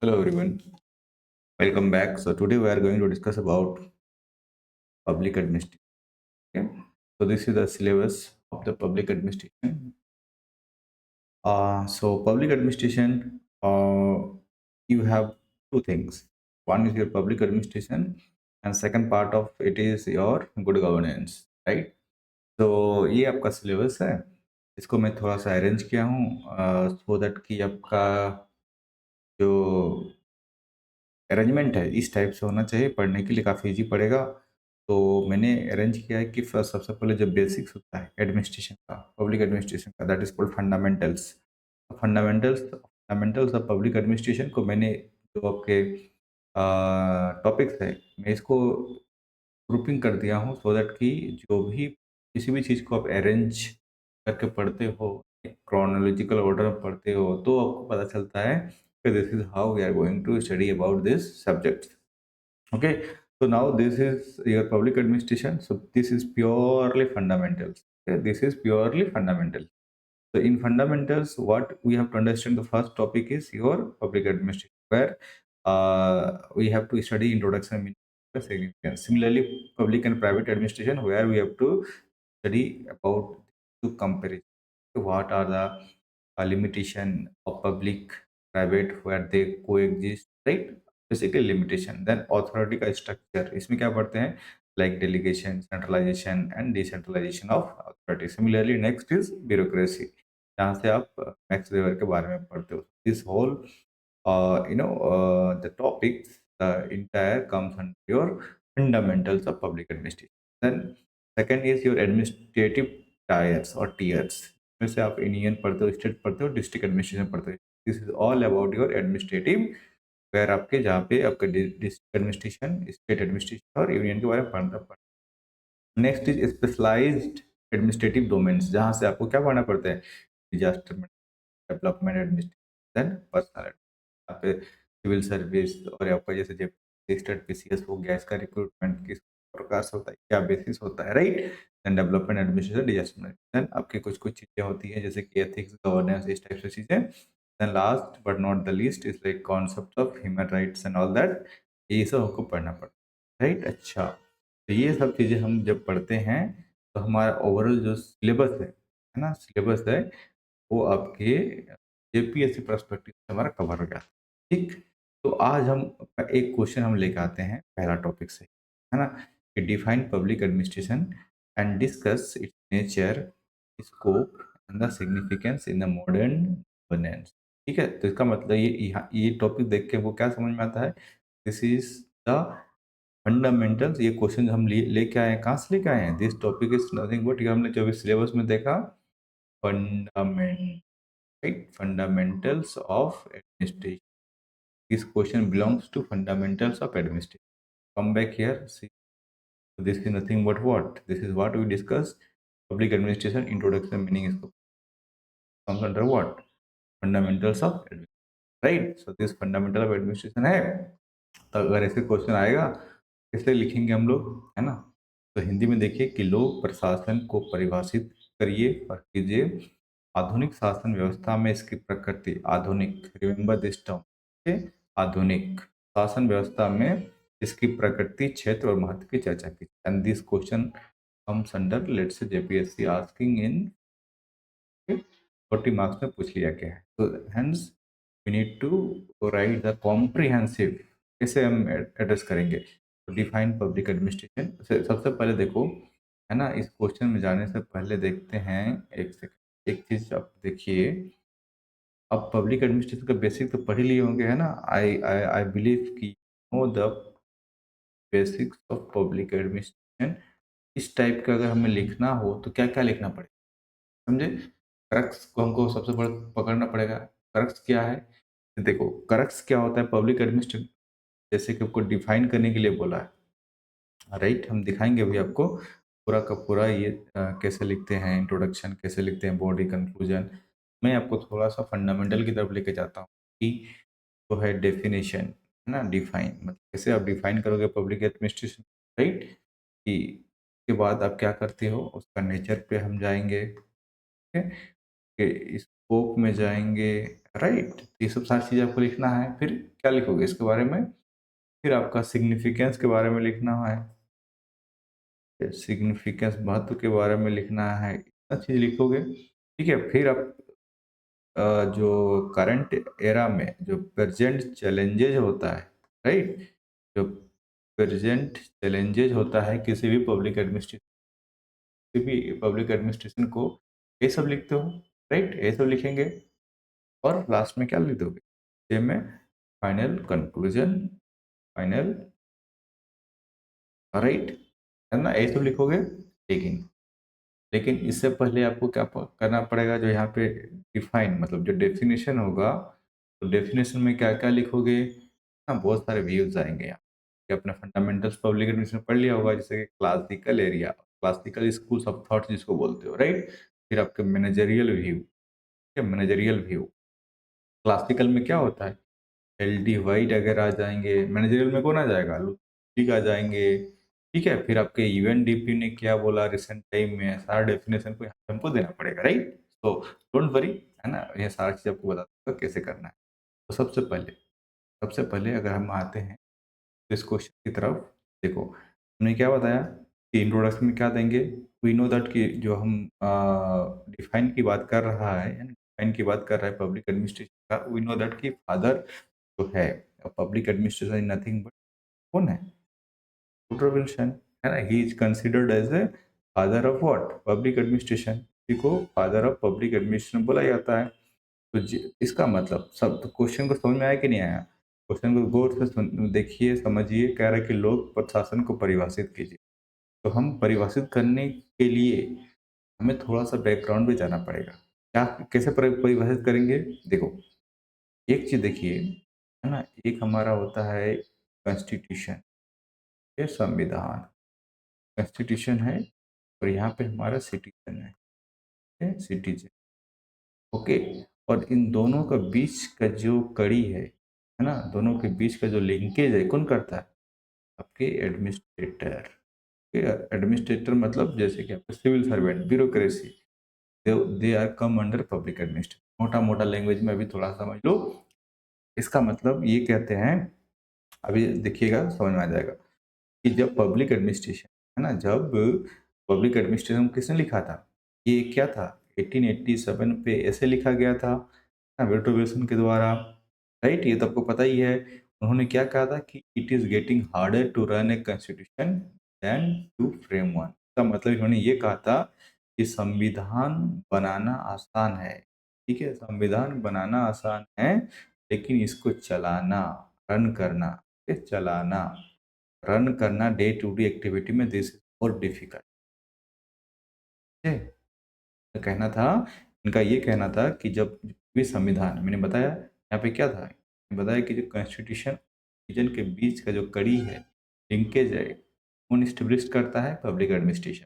Hello everyone, welcome back. So today we are going to discuss about public administration. Okay? So this is the syllabus of the public administration. So public administration, you have two things. One is your public administration, and second part of it is your good governance, right? तो ये आपका syllabus है. इसको मैं थोड़ा सा arrange किया हूँ सो दैट कि आपका जो अरेंजमेंट है इस टाइप से होना चाहिए, पढ़ने के लिए काफ़ी ईजी पड़ेगा. तो मैंने अरेंज किया है कि सबसे पहले जो बेसिक्स होता है एडमिनिस्ट्रेशन का, पब्लिक एडमिनिस्ट्रेशन का, that is called fundamentals. Fundamentals of public administration को मैंने जो आपके टॉपिक्स है मैं इसको ग्रुपिंग कर दिया हूँ सो दैट कि जो भी किसी भी चीज़ को आप अरेंज करके पढ़ते हो, क्रोनोलॉजिकल ऑर्डर में पढ़ते हो, तो आपको पता चलता है कि this is how we are going to study about this subject. Okay, so now this is your public administration. So this is purely fundamentals. Okay, this is purely fundamental. So in fundamentals, what we have to understand, the first topic is your public administration, where we have to study introduction, meaning, significance. Similarly, public and private administration, where we have to study about the comparison. What are the limitation of public, private, where they coexist, right? Basically limitation. Then authority का structure, इसमें क्या पढ़ते हैं? Like delegation, centralization and decentralization of authority. Similarly, next is bureaucracy, जहाँ से आप next level के बारे में पढ़ते हो. This whole the topics, the entire comes under your fundamentals of public administration. Then second is your administrative tiers or tiers. में से आप यूनियन पढ़ते हो, स्टेट पढ़ते हो, डिस्ट्रिक्ट एडमिनिस्ट्रेशन पढ़ते हो. This is all about your administrative, where आपके जहाँ पे आपके डिस्ट्रिक्ट एडमिनिस्ट्रेशन, स्टेट एडमिनिस्ट्रेशन और यूनियन के बारे में पढ़ना पड़ता है. Next is specialized administrative domains, जहाँ से आपको क्या पढ़ना पड़ता है? Disaster development administration, then personal, यहाँ पे सिविल सर्विस, और आपका जैसे स्टेट पीसीएस हो गया, इसका रिक्रूटमेंट किस प्रकार से होता है, क्या बेसिस होता है, right? Then development administration, disaster management, आपके कुछ कुछ चीज़ें होती हैं जैसे कि एथिक्स, गवर्नेंस, इस टाइप से चीज़ें. Then last but not the least is like concept of human rights and all that. ये सब हमको पढ़ना पड़ता है, राइट? अच्छा, तो ये सब चीज़ें हम जब पढ़ते हैं तो हमारा ओवरऑल जो सिलेबस है ना, सिलेबस है वो आपके जेपीएससी पर्सपेक्टिव से हमारा कवर हो गया. ठीक, तो आज हम एक क्वेश्चन हम लेके आते हैं पहला टॉपिक से, है ना, कि define public administration and discuss it's nature, scope and the significance in the modern governance. ठीक है, तो इसका मतलब ये टॉपिक देख के वो क्या समझ में आता है? This is the fundamentals. ये क्वेश्चन हम लेके आए हैं, कहाँ से लेके आए हैं? This topic is nothing but, ये हमने जो भी सिलेबस में देखा, fundament, right? Fundamentals of administration. This question belongs to fundamentals of administration. Come back here. See, this is nothing but what? This is what we discussed. Public administration introduction, meaning is comes under what? Fundamentals of administration. Right? So this fundamental of administration है. तो अगर ऐसे question आएगा कैसे लिखेंगे हम लोग, है ना? तो हिंदी में देखिए कि लोक प्रशासन को परिभाषित करिए और कीजिए. आधुनिक शासन व्यवस्था में इसकी प्रकृति, आधुनिक, रिमेंबर दिस टर्म, आधुनिक शासन व्यवस्था में इसकी प्रकृति, क्षेत्र और महत्व की चर्चा की. And this question comes under, let's say JPSC asking in 40 marks में पूछ लिया गया है. तो hence we need to write the comprehensive. कैसे हम एड्रेस करेंगे? तो डिफाइन पब्लिक एडमिनिस्ट्रेशन सबसे पहले देखो, है ना, इस क्वेश्चन में जाने से पहले देखते हैं एक सेकंड, एक चीज आप देखिए. अब पब्लिक एडमिनिस्ट्रेशन का बेसिक तो पढ़ ही लिए होंगे, है ना? आई आई आई बिलीव कि know the basics of public administration. इस टाइप का अगर हमें लिखना हो तो क्या क्या लिखना पड़ेगा, समझे? क्रक्स को हमको सबसे बड़ा पकड़ना पड़ेगा. क्रक्स क्या है? देखो, क्रक्स क्या होता है पब्लिक एडमिनिस्ट्रेशन, जैसे कि आपको डिफाइन करने के लिए बोला है, राइट? हम दिखाएंगे अभी आपको पूरा का पूरा ये कैसे लिखते हैं, इंट्रोडक्शन कैसे लिखते हैं, बॉडी, कंक्लूजन. मैं आपको थोड़ा सा फंडामेंटल की तरफ लेके जाता हूँ कि जो है डेफिनेशन, है ना, डिफाइन मतलब कैसे आप डिफाइन करोगे पब्लिक एडमिनिस्ट्रेशन, राइट? कि उसके बाद आप क्या करते हो, उसका नेचर पे हम जाएंगे. ठीक है, कि इस स्कोप में जाएँगे, राइट? ये सब सारी चीज़ें आपको लिखना है। फिर क्या लिखोगे इसके बारे में? फिर आपका सिग्निफिकेंस के बारे में लिखना है। सिग्निफिकेंस महत्व के बारे में लिखना है, इतना चीज़ लिखोगे, ठीक है? फिर आप जो करंट एरा में जो प्रेजेंट चैलेंजेज होता है, राइट? जो प्रेजेंट चैलेंजेज होता है किसी भी पब्लिक एडमिनिस्ट्रेशन को, ये सब लिखते हो, राइट? ये सब लिखेंगे और लास्ट में क्या लिख दोगे? सेम में फाइनल कंक्लूजन, फाइनल, राइट? है ना? ये सब लिखोगे। लेकिन इससे पहले आपको क्या करना पड़ेगा, जो यहाँ पे डिफाइन मतलब जो डेफिनेशन होगा, तो डेफिनेशन में क्या क्या लिखोगे? हाँ, बहुत सारे व्यूज आएंगे यहाँ कि अपने फंडामेंटल्स पब्लिक एडमिनिस्ट्रेशन पढ़ लिया होगा, जैसे कि classical area, classical schools of thought जिसको बोलते हो, राइट? फिर आपके मैनेजरियल व्यू, ठीक है? मैनेजरियल व्यू क्लासिकल में क्या होता है? एल.डी. वाइट अगर आ जाएंगे, मैनेजरियल में कौन आ जाएगा? लुथिक आ जाएंगे, ठीक है? फिर आपके यूएनडीपी ने क्या बोला रिसेंट टाइम में, सारा डेफिनेशन को यहाँ पे हमको देना पड़ेगा, राइट? तो डोंट वरी, है ना? ये सारा चीज़ आपको बता दूंगा कैसे करना है। तो सबसे पहले अगर हम आते हैं तो इस क्वेश्चन की तरफ, देखो हमने क्या बताया कि इंट्रोडक्शन में क्या देंगे? वी नो दैट कि जो हम डिफाइन की बात कर रहा है, डिफाइन की बात कर रहा है पब्लिक एडमिनिस्ट्रेशन का, वी नो दैट कि फादर जो है public administration is nothing but, कौन है? वुडरो विल्सन, है ना? He is considered as a father of what? Public administration. इसी को फादर ऑफ पब्लिक एडमिनिस्ट्रेशन बोला जाता है। तो इसका मतलब सब, तो क्वेश्चन को समझ में आया कि नहीं आया? क्वेश्चन को गौर से देखिए, समझिए। कह रहा है कि लोक प्रशासन को परिभाषित कीजिए। तो हम परिभाषित करने के लिए हमें थोड़ा सा बैकग्राउंड भी जाना पड़ेगा। क्या, कैसे परिभाषित करेंगे? देखो, एक चीज देखिए, है ना? एक हमारा होता है कॉन्स्टिट्यूशन, ये संविधान, कॉन्स्टिट्यूशन है, और यहाँ पे हमारा सिटीजन है, सिटीजन, ओके। और इन दोनों का बीच का जो कड़ी है ना, दोनों के बीच का जो लिंकेज है, कौन करता है? आपके एडमिनिस्ट्रेटर। एडमिनिस्ट्रेटर मतलब जैसे कि आपके civil servant, bureaucracy, they are come under public administration. मोटा मोटा लैंग्वेज में अभी थोड़ा समझ लो। इसका मतलब ये कहते हैं, अभी देखिएगा समझ में आ जाएगा कि जब पब्लिक एडमिनिस्ट्रेशन, है ना, जब पब्लिक एडमिनिस्ट्रेशन किसने लिखा था? ये क्या था? 1887 पे ऐसे लिखा गया था ना, वुडरो विल्सन के द्वारा, राइट? ये तो आपको पता ही है। उन्होंने क्या कहा था कि it is getting harder to run a constitution then to frame one. इसका मतलब इन्होंने ये कहा था कि संविधान बनाना आसान है, ठीक है? संविधान बनाना आसान है, लेकिन इसको चलाना, रन करना, ठीक है? चलाना, रन करना डे टू डे एक्टिविटी में दिस इज मोर डिफिकल्ट, ठीक है? तो कहना था, इनका ये कहना था कि जब भी संविधान, मैंने बताया यहाँ पे क्या था, मैंने बताया कि जो कॉन्स्टिट्यूशन रीजन के बीच का जो कड़ी है, लिंकेज है, कौन स्टेब्लिश करता है? Public administration.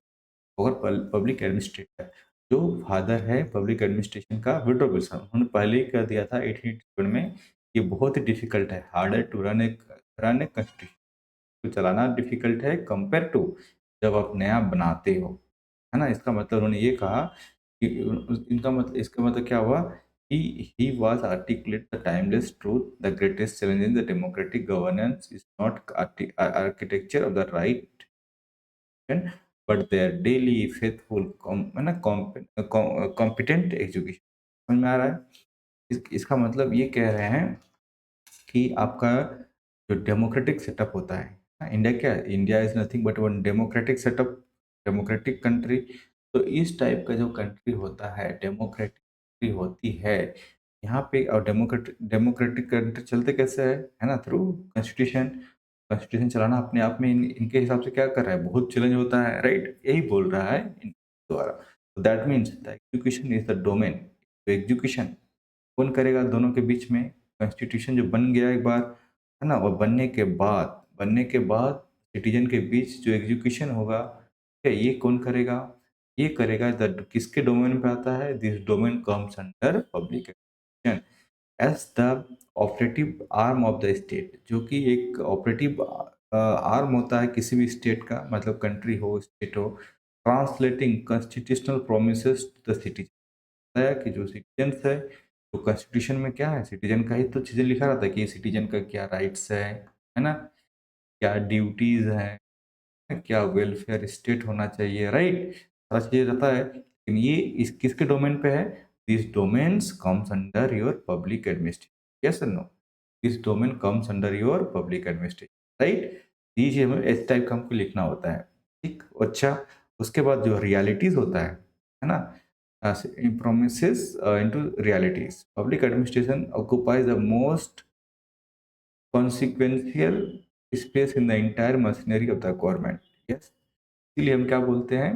और पब्लिक एडमिनिस्ट्रेटर जो फादर है पब्लिक एडमिनिस्ट्रेशन का, वुडरो विल्सन, उन्होंने पहले ही कर दिया था 1887 में, ये बहुत ही डिफिकल्ट है, harder to run a constitution, तो चलाना डिफिकल्ट है कंपेयर टू जब आप नया बनाते हो, है ना? इसका मतलब उन्होंने ये कहा कि इनका मतलब, इसका मतलब क्या हुआ कि he was articulate the timeless truth, the greatest challenge in the democratic governance is not architecture of the right, but their daily faithful है ना, competent एजुकेशन। समझ में आ रहा है? इसका मतलब ये कह रहे हैं कि आपका जो डेमोक्रेटिक सेटअप होता है ना, इंडिया क्या है? India is nothing but one democratic setup, democratic country. तो इस टाइप का जो कंट्री होता है, डेमोक्रेटिक कंट्री होती है, यहाँ पे, और डेमोक्रेटिक डेमोक्रेटिक कंट्री चलते कैसे है ना? Through constitution. कॉन्स्टिट्यूशन चलाना अपने आप में इनके हिसाब से क्या कर रहा है? बहुत चैलेंज होता है, राइट? यही बोल रहा है इन द्वारा। That means the education is the domain. तो एजुकेशन कौन करेगा दोनों के बीच में? कॉन्स्टिट्यूशन जो बन गया एक बार, है ना, और बनने के बाद सिटीजन के बीच जो एग्जीक्यूशन होगा, क्या ये कौन करेगा? ये करेगा किसके डोमेन पे आता है? This domain comes under public administration as the operative arm of the state, जो कि एक ऑपरेटिव आर्म होता है किसी भी स्टेट का, मतलब कंट्री हो, स्टेट हो, translating constitutional promises to the citizen. बताया कि जो सिटीजन्स है, तो कॉन्स्टिट्यूशन में क्या है, सिटीजन का ही तो चीज़ें लिखा रहता है कि सिटीजन का क्या राइट्स है ना? क्या ड्यूटीज़ हैं, क्या वेलफेयर स्टेट होना चाहिए, राइट? सारा चीज़ें रहता है, लेकिन ये इस किसके डोमेन पे है? This domains comes under your public administration, yes और no? This domain comes under your public administration, right? ये चीज़ हमें इस टाइप का हमको लिखना होता है, ठीक? अच्छा, उसके बाद जो रियलिटीज़ होता है ना? promises into realities. Public administration occupies the most consequential space in the entire machinery of the government. Yes. इसीलिए हम क्या बोलते हैं,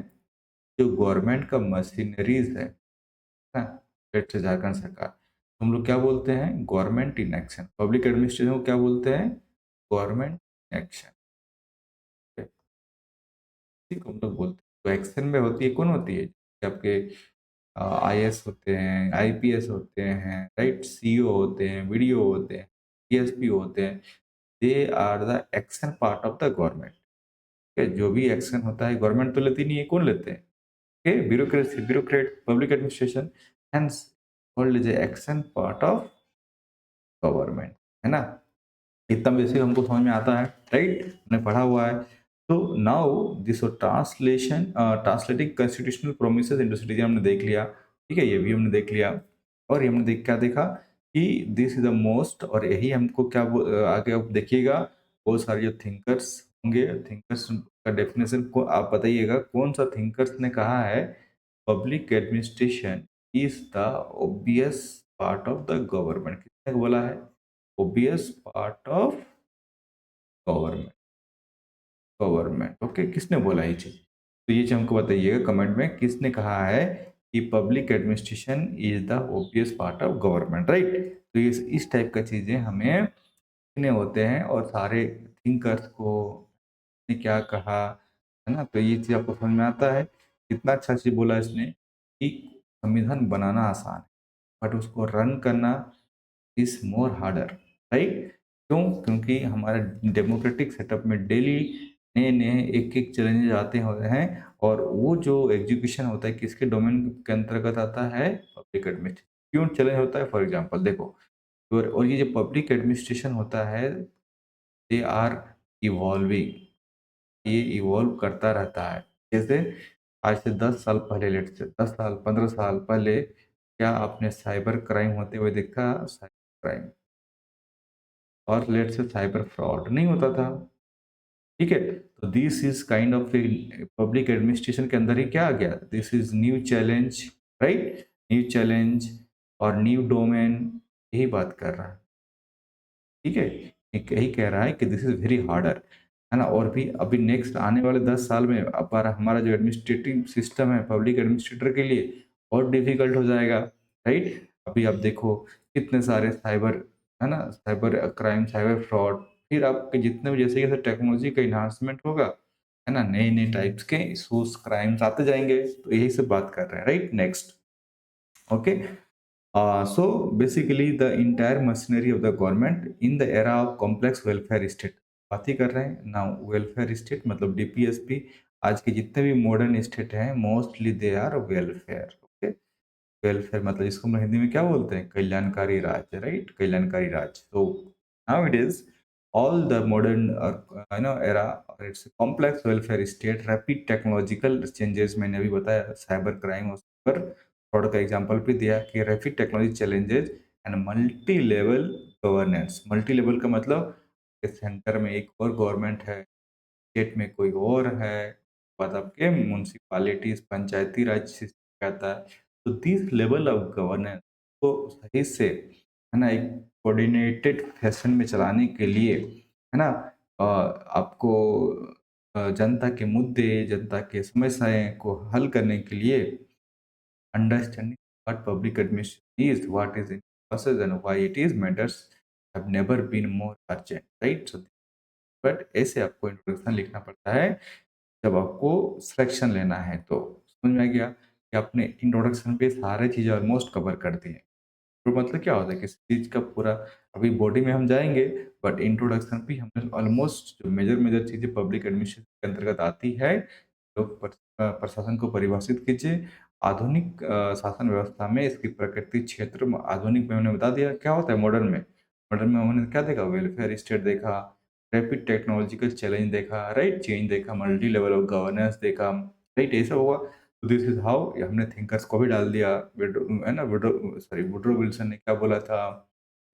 जो गवर्नमेंट का मशीनरीज है ना, स्टेट से झारखंड सरकार, तो हम लोग क्या बोलते हैं, government in action. Public administration को क्या बोलते हैं, गवर्नमेंट इन एक्शन, ठीक, हम लोग बोलते हैं। तो एक्शन में होती है, कौन होती है, कि आपके आईएएस होते हैं, आईपीएस होते हैं, राइट, सीईओ होते हैं, वीडीओ होते हैं, डीएसपी होते हैं, they are the action part of the government. जो भी एक्शन होता है गवर्नमेंट तो लेती नहीं है, कौन लेते हैं, okay, bureaucracy, bureaucrat, public administration, hence called as a action part of government, है ना? इतना बेसिक हमको समझ में आता है, राइट? हमने पढ़ा हुआ है। तो now this translation, translating constitutional promises into citizen हमने देख लिया, ठीक है, ये भी हमने देख लिया। और ये हमने क्या देखा कि दिस इज द मोस्ट, और यही हमको क्या आगे अब देखिएगा, बहुत सारे जो थिंकर्स होंगे, थिंकर्स का डेफिनेशन को आप बताइएगा, कौन सा थिंकर्स ने कहा है public administration is the obvious part of the government, किसने बोला है, obvious part of government, government, okay, किसने बोला ये चीज, तो ये चीज हमको बताइएगा कमेंट में, किसने कहा है कि public administration is the obvious part of government, right? तो ये इस टाइप का चीजें हमें लिखने होते हैं, और सारे थिंकर्स को ने क्या कहा, है ना? तो ये चीज आपको समझ में आता है, कितना अच्छा चीज बोला इसने कि संविधान बनाना आसान है, बट उसको रन करना इज मोर हार्डर, राइट? क्यों? क्योंकि हमारे डेमोक्रेटिक सेटअप में डेली नए नए एक एक चैलेंजेस आते होते हैं, और वो जो एग्जीक्यूशन होता है किसके डोमेन के अंतर्गत आता है, पब्लिक एडमिनिस्ट्रेशन। क्यों चैलेंज होता है, फॉर एग्जांपल देखो, और ये जो पब्लिक एडमिनिस्ट्रेशन होता है, दे आर इवॉल्विंग, ये इवॉल्व करता रहता है। जैसे आज से 10 साल पहले, लेट से 10 साल 15 साल पहले, क्या आपने साइबर क्राइम होते हुए देखा, साइबर क्राइम और लेट से साइबर फ्रॉड नहीं होता था, ठीक है? तो this is kind of public administration के अंदर ही क्या आ गया, this is new challenge, right? New challenge और न्यू डोमेन, यही बात कर रहा है, ठीक है? यही कह रहा है कि दिस इज वेरी हार्डर, है ना? और भी अभी नेक्स्ट आने वाले 10 साल में हमारा हमारा जो एडमिनिस्ट्रेटिव सिस्टम है पब्लिक एडमिनिस्ट्रेटर के लिए और डिफिकल्ट हो जाएगा, राइट? अभी आप देखो कितने सारे साइबर, है ना, साइबर क्राइम, साइबर फ्रॉड, फिर आपके जितने भी जैसे जैसे टेक्नोलॉजी का इन्हांसमेंट होगा, है ना, नए नए टाइप्स के इशूज क्राइम्स आते जाएंगे, तो यही सब बात कर रहे हैं, right? Next, okay. So basically the entire machinery of the government in the era of complex welfare state, बात ही कर रहे हैं ना, वेलफेयर स्टेट मतलब डीपीएसपी, आज के जितने भी मॉडर्न स्टेट हैं mostly they are welfare, okay. Welfare मतलब इसको हम हिंदी में क्या बोलते हैं, कल्याणकारी राज्य, राइट? कल्याणकारी राज्य। तो now it is all the modern era, और it's complex welfare state, rapid technological changes, मैंने अभी बताया साइबर क्राइम और साइबर फ्रॉड का एग्जांपल भी दिया कि rapid technology challenges and multi level governance. Multi level का मतलब सेंटर में एक और गवर्नमेंट है, स्टेट में कोई और है, बाद आपके म्यूनसिपालिटीज पंचायती राज सिस्टम आता है। तो दिस लेवल ऑफ गवर्नेंस को सही से, है ना, एक कोऑर्डिनेटेड फैशन में चलाने के लिए, है ना, आपको जनता के मुद्दे, जनता के समस्याएं को हल करने के लिए understanding what public administration is, what is in process and why it is matters have never been more urgent, right? So but ऐसे आपको इंट्रोडक्शन लिखना पड़ता है जब आपको सिलेक्शन लेना है, तो समझ में आ गया कि आपने इंट्रोडक्शन पे सारे चीज़ें ऑलमोस्ट कवर कर दी हैं। तो मतलब क्या होता है, किसी चीज़ का पूरा, अभी बॉडी में हम जाएँगे, बट इंट्रोडक्शन पे हमने ऑलमोस्ट जो मेजर मेजर चीज़ें पब्लिक एडमिनिस्ट्रेशन के अंतर्गत आती है, तो प्रशासन को परिभाषित कीजिए आधुनिक शासन व्यवस्था में इसकी प्रकृति क्षेत्र में आधुनिक में मैंने बता दिया क्या होता है मॉडर्न में। मॉडर्न में हमने क्या देखा? वेलफेयर स्टेट देखा, रैपिड टेक्नोलॉजिकल चैलेंज देखा, राइट? चेंज देखा, मल्टी लेवल ऑफ गवर्नेंस देखा, राइट? ये सब हुआ। तो दिस इज़ हाउ हमने थिंकर्स को भी डाल दिया। है ना? वुडरो विल्सन ने क्या बोला था?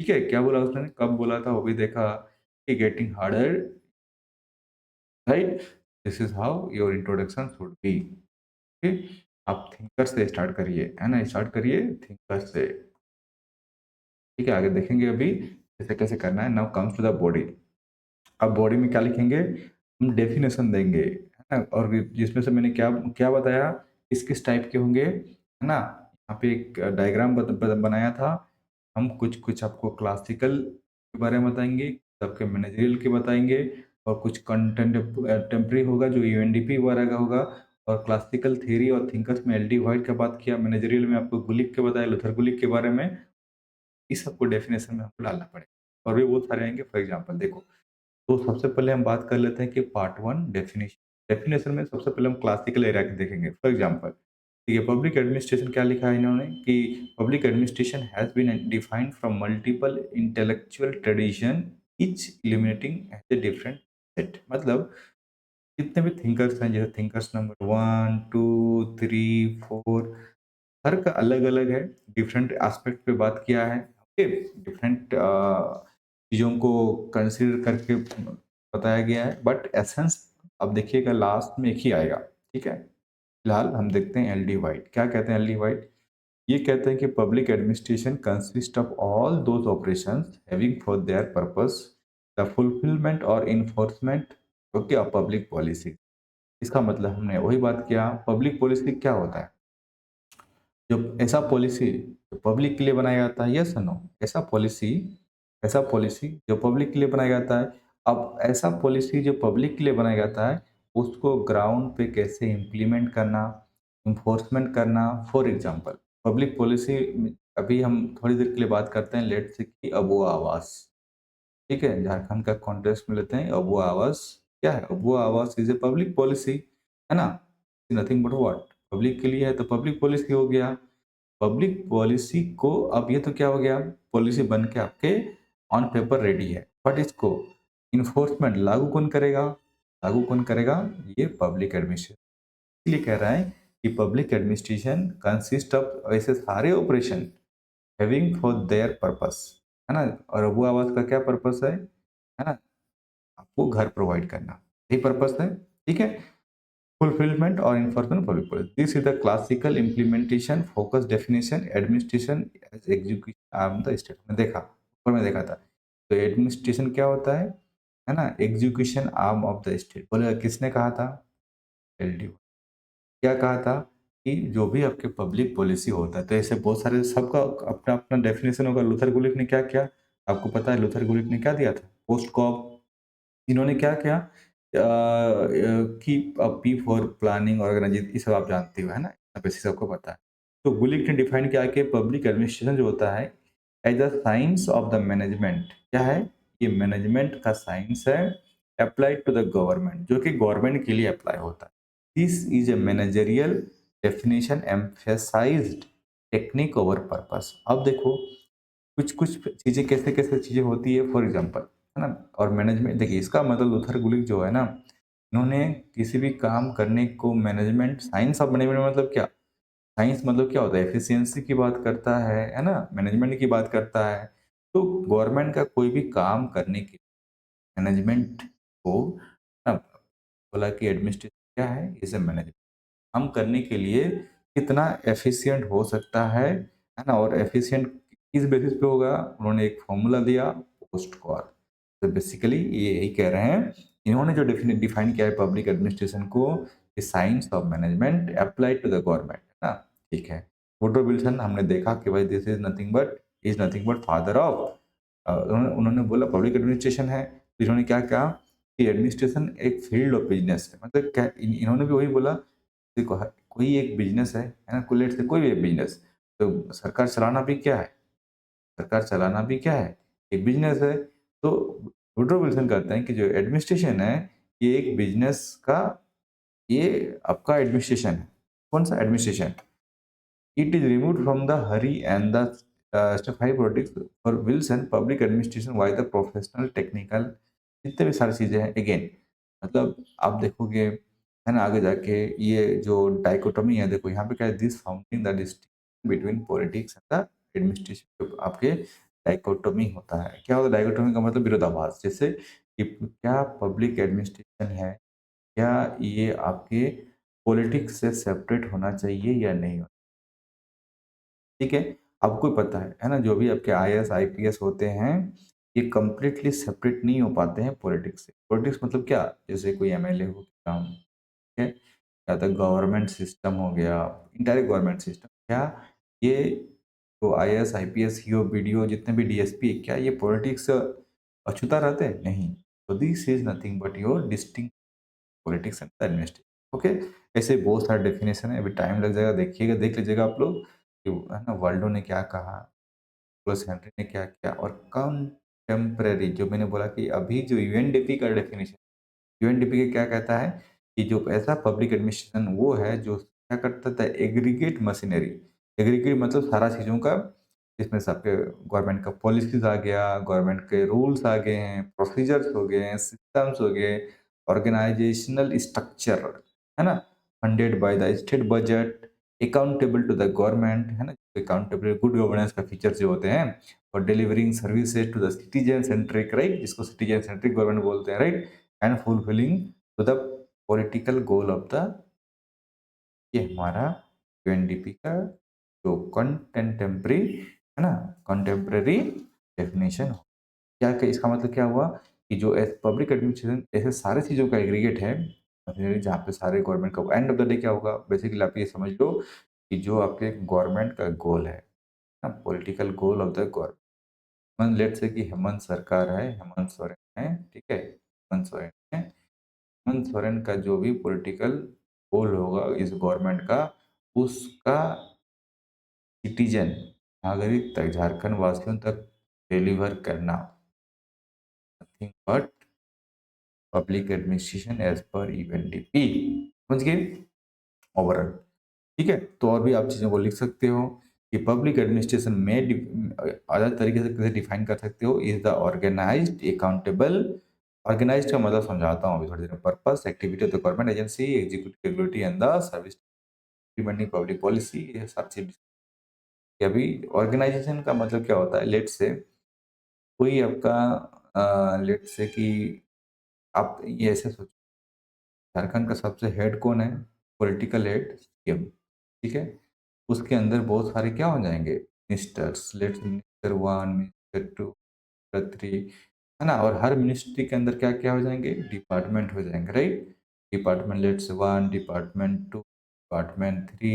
ठीक है, क्या बोला उसने? कब बोला था? वो भी देखा कि getting harder, right? This is how your introduction should be. Okay? आप थिंकर से स्टार्ट करिए, है ना? स्टार्ट करिए थिंकर से। ठीक है, आगे देखेंगे अभी कैसे-कैसे करना है। Now comes to the body. अब बॉडी में क्या लिखेंगे? हम डेफिनेशन देंगे, है ना? और जिसमें से मैंने क्या क्या बताया, किस-किस टाइप के होंगे, है ना? यहाँ पे एक डायग्राम बनाया था। हम कुछ-कुछ आपको क्लासिकल के बारे में बताएँगे, सबके मैनेजरियल के बताएँगे और कुछ टेम्परेरी होगा जो यूएनडीपी वगैरह का होगा और क्लासिकल थ्योरी और थिंकर्स में एल.डी. व्हाइट का बात किया, मैनेजरियल में आपको गुलिक के बताया, लूथर गुलिक के बारे में। इस सबको डेफिनेशन में हमको डालना पड़ेगा और भी बहुत सारे आएँगे। फॉर एग्ज़ाम्पल देखो, तो सबसे पहले हम बात कर लेते हैं कि पार्ट 1 डेफिनिशन। डेफिनेशन में सबसे पहले हम क्लासिकल एरा के देखेंगे। फॉर एग्ज़ाम्पल, ठीक है, पब्लिक एडमिनिस्ट्रेशन क्या लिखा है इन्होंने कि public administration has been defined from multiple intellectual tradition, each illuminating as a different set. मतलब जितने भी थिंकर्स हैं, जैसे थिंकर्स नंबर 1, 2, 3, 4, हर का अलग-अलग है, डिफरेंट एस्पेक्ट पे बात किया है, ओके? डिफरेंट चीज़ों को कंसीडर करके बताया गया है, बट एसेंस अब देखिएगा लास्ट में एक ही आएगा, ठीक है? फिलहाल हम देखते हैं एल डी व्हाइट, क्या कहते हैं एल डी व्हाइट? ये कहते हैं कि public administration consist of all those operations having for their purpose the fulfilment और enforcement, okay, of public policy. इसका मतलब हमने वही बात किया, पब्लिक पॉलिसी क्या होता है? जो ऐसा पॉलिसी जो पब्लिक के लिए बनाया जाता है, यस और नो? ऐसा पॉलिसी जो पब्लिक के लिए बनाया जाता है। अब ऐसा पॉलिसी जो पब्लिक के लिए बनाया जाता है, उसको ग्राउंड पे कैसे इम्प्लीमेंट करना, एनफोर्समेंट करना। फॉर एग्ज़ाम्पल, पब्लिक पॉलिसी अभी हम थोड़ी देर के लिए बात करते हैं, लेट्स से कि अबुआ आवास, ठीक है? झारखंड का कॉन्टेक्स्ट में लेते हैं। अबुआ आवास क्या है? अबुआ आवास इज़ ए पब्लिक पॉलिसी, है ना? Nothing but what? पब्लिक के लिए है तो पब्लिक पॉलिसी हो गया। पब्लिक पॉलिसी को अब ये तो क्या हो गया, पॉलिसी बन के आपके ऑन पेपर रेडी है, बट इसको इन्फोर्समेंट लागू कौन करेगा? ये पब्लिक एडमिनिस्ट्रेशन। इसलिए कह रहा है कि पब्लिक एडमिनिस्ट्रेशन कंसिस्ट ऑफ ऐसे सारे operation having for their purpose, है ना? और अबू आवास का क्या पर्पस है ना? आपको घर प्रोवाइड करना, यही पर्पस है, ठीक है? फुलफिलमेंट और enforcement public policy, this is the classical implementation focus definition administration as execution arm the state में देखा, ऊपर में देखा था। तो एडमिनिस्ट्रेशन क्या होता है ना? Execution arm of the state. बोले किसने कहा था? एलडी। क्या कहा था कि जो भी आपके पब्लिक पॉलिसी होता है, तो ऐसे बहुत सारे सबका अपना अपना डेफिनेशन होगा। लूथर गुलिक ने क्या किया? आपको पता है लूथर गुलिक ने क्या दिया था? POSDCORB. इन्होंने क्या किया कि पी फॉर प्लानिंग ऑर्गेनाइजेशन, ये सब आप जानते हो, है ना? बेसिक सबको पता है। तो गुलिक ने डिफाइन किया कि पब्लिक एडमिनिस्ट्रेशन जो होता है as a science of the management. क्या है? ये मैनेजमेंट का साइंस है, अप्लाइड टू द गवर्नमेंट, जो कि गवर्नमेंट के लिए अप्लाई होता है। This is a managerial definition emphasised technique over purpose. अब देखो कुछ-कुछ चीज़ें कैसे-कैसे चीज़ें होती है, फॉर एग्ज़ाम्पल, है ना? और मैनेजमेंट देखिए इसका मतलब लूथर गुलिक जो है ना, इन्होंने किसी भी काम करने को मैनेजमेंट साइंस ऑफ मैनेजमेंट मतलब क्या? साइंस मतलब क्या होता है? एफिशिएंसी की बात करता है ना? मैनेजमेंट की बात करता है। तो गवर्नमेंट का कोई भी काम करने के मैनेजमेंट को ना बोला कि एडमिनिस्ट्रेशन क्या है? Is a management. हम करने के लिए कितना एफिशिएंट हो सकता है ना? और एफिशिएंट किस बेसिस पे होगा? उन्होंने एक फ़ॉर्मूला दिया, पोस्ट कॉल। तो बेसिकली ये यही कह रहे हैं, इन्होंने जो डिफाइन किया है पब्लिक एडमिनिस्ट्रेशन को, कि science of management applied to the government, है ना? ठीक है। वुडरो विल्सन हमने देखा कि भाई this is nothing but father of उन्होंने उन्होंने बोला पब्लिक एडमिनिस्ट्रेशन है, तो इन्होंने क्या कहा कि एडमिनिस्ट्रेशन एक फील्ड ऑफ बिज़नेस है। मतलब क्या इन्होंने भी वही बोला, देखो कोई एक बिज़नेस है ना? कोई लेट्स से कोई भी एक बिज़नेस, तो सरकार चलाना भी क्या है? सरकार चलाना भी क्या है? एक बिज़नेस है। तो वुडरो विल्सन कहते हैं कि जो एडमिनिस्ट्रेशन है, ये एक बिज़नेस का ये आपका एडमिनिस्ट्रेशन है। कौन-सा administration? It is removed from the hurry and the step 5 politics for Wilson public administration why the professional technical जितने भी सारी चीजें हैं अगेन मतलब आप देखोगे है ना आगे जाके ये जो डाइकोटोमी है देखो यहाँ पे क्या है this founding the distinction between politics and the administration आपके डाइकोटोमी होता है क्या होता है डाइकोटोमी का मतलब विरोधाभास जैसे कि क्या पब्लिक एडमिनिस्ट्रेशन है क्या ये आपके पॉलिटिक्स से सेपरेट होना चाहिए या नहीं ठीक है आपको पता है ना जो भी आपके आईएएस आईपीएस होते हैं ये कंप्लीटली सेपरेट नहीं हो पाते हैं पॉलिटिक्स से पॉलिटिक्स मतलब क्या जैसे कोई एमएलए हो गया ठीक है या तो गवर्नमेंट सिस्टम हो गया इंटायरेक्ट गवर्नमेंट सिस्टम क्या ये तो आईएएस आईपीएस हीओ बीडीओ जितने भी डीएसपी क्या ये पॉलिटिक्स अछूता रहते हैं नहीं तो this is nothing but your distinct politics and administration okay ऐसे बहुत सारे डेफिनेशन है अभी टाइम लग जाएगा देखिएगा देख लीजिएगा आप लोग कि है ना वर्ल्डो ने क्या कहा प्लस हेनरी ने क्या किया और कंटेम्परेरी जो मैंने बोला कि अभी जो यूएनडीपी का डेफिनेशन यूएनडीपी क्या कहता है कि जो ऐसा पब्लिक एडमिनिस्ट्रेशन वो है जो क्या करता था एग्रीगेट मशीनरी एग्रीगेट मतलब सारा चीज़ों का इसमें से आपके गवर्नमेंट का पॉलिसीज आ गया गवर्नमेंट के रूल्स आ गए हैं प्रोसीजर्स हो गए हैं सिस्टम्स हो गए ऑर्गेनाइजेशनल स्ट्रक्चर है ना funded by the state budget accountable to the government है ना अकाउंटेबल गुड गवर्नेंस का फीचर्स जो होते हैं और delivering services to the citizen centric right जिसको सिटीजन सेंट्रिक गवर्नमेंट बोलते हैं right and fulfilling to the political goal of the ये हमारा यूएनडीपी का जो कंटेम्प्रेरी है ना कंटेम्प्रेरी डेफिनेशन क्या क्या इसका मतलब क्या हुआ कि जो पब्लिक एडमिनिस्ट्रेशन ऐसे सारे चीज़ों का एग्रीगेट है जहाँ पे सारे गवर्नमेंट का एंड ऑफ द डे क्या होगा बेसिकली आप ये समझ लो कि जो आपके गवर्नमेंट का गोल है ना political goal of the government let say कि हेमंत सरकार है हेमंत सोरेन है ठीक है हेमंत सोरेन है हेमंत सोरेन का जो भी पॉलिटिकल गोल होगा इस गवर्नमेंट का उसका सिटीजन नागरिक तक झारखंड वासियों तक डिलीवर करना nothing but public administration as per UNDP समझ गए ओवरऑल ठीक है तो और भी आप चीज़ों को लिख सकते हो कि पब्लिक एडमिनिस्ट्रेशन में अलग तरीके से कैसे डिफाइन कर सकते हो is the organised accountable organised का मतलब समझाता हूँ अभी थोड़ी देर purpose activity of the government agency executive ability and the service implementing public policy ये सब चीज अभी ऑर्गेनाइजेशन का मतलब क्या होता है लेट से कोई आपका लेट से कि आप ये ऐसे सोचो झारखंड का सबसे हेड कौन है पॉलिटिकल हेड सीएम ठीक है उसके अंदर बहुत सारे क्या हो जाएंगे ministers let's minister one minister two minister three है ना और हर मिनिस्ट्री के अंदर क्या क्या हो जाएंगे डिपार्टमेंट हो जाएंगे right department let's one department two department three